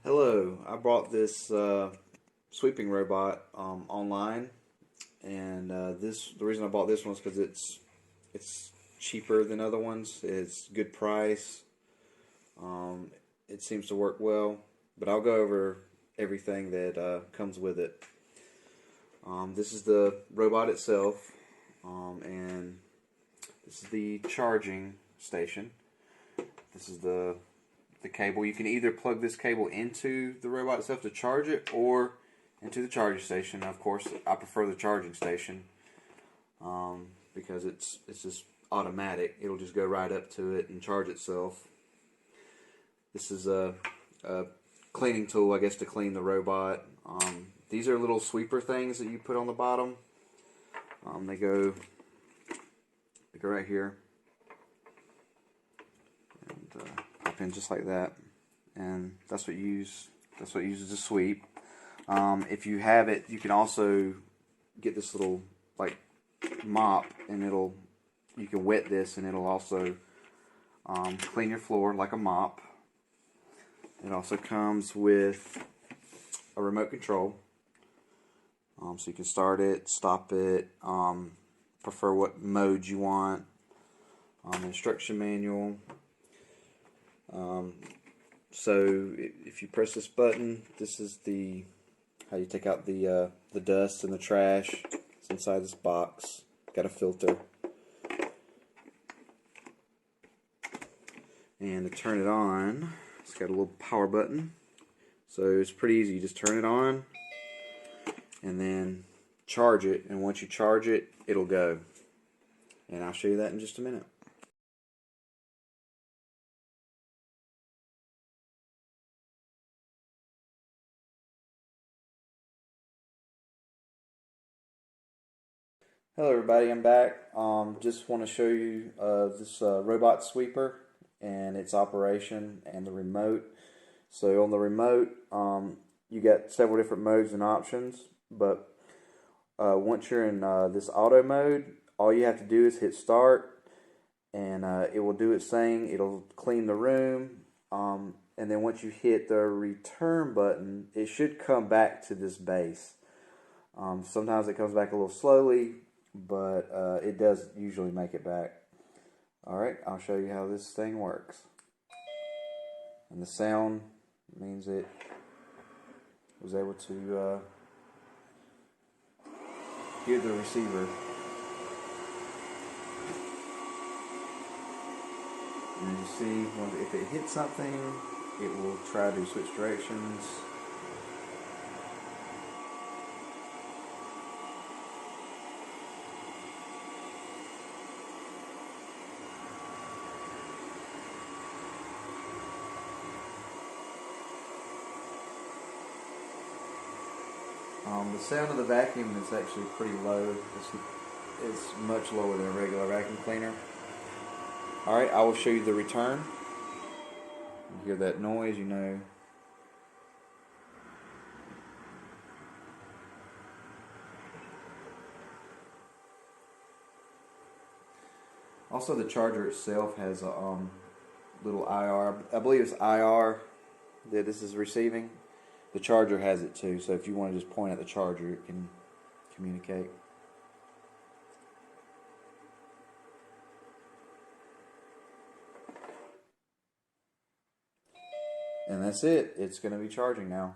Hello, I bought this sweeping robot online, and the reason I bought this one is because it's cheaper than other ones. It's good price. It seems to work well, but I'll go over everything that comes with it. This is the robot itself, and this is the charging station. This is the cable. You can either plug this cable into the robot itself to charge it or into the charging station. Of course, I prefer the charging station because it's just automatic. It'll just go right up to it and charge itself. This is a cleaning tool, I guess, to clean the robot. These are little sweeper things that you put on the bottom. They go right here. Pop in just like that, and that's what it uses to sweep. If you have it, you can also get this little like mop, and you can wet this, and it'll also clean your floor like a mop. It also comes with a remote control, so you can start it, stop it, prefer what mode you want. Instruction manual. So if you press this button, this is how you take out the dust and the trash. It's inside this box. Got a filter. And to turn it on, it's got a little power button. So it's pretty easy. You just turn it on and then charge it. And once you charge it, it'll go. And I'll show you that in just a minute. Hello everybody, I'm back. Just want to show you this robot sweeper and its operation and the remote. So on the remote, you got several different modes and options, but once you're in this auto mode, all you have to do is hit start, and it will do its thing. It'll clean the room, and then once you hit the return button, it should come back to this base. Sometimes it comes back a little slowly, but it does usually make it back. Alright, I'll show you how this thing works. And the sound means it was able to hear the receiver. And you see, if it hits something, it will try to switch directions. The sound of the vacuum is actually pretty low. It's much lower than a regular vacuum cleaner. Alright, I will show you the return. You hear that noise, you know. Also, the charger itself has a little IR. I believe it's IR that this is receiving. The charger has it too, so if you want to just point at the charger, it can communicate. And that's it. It's going to be charging now.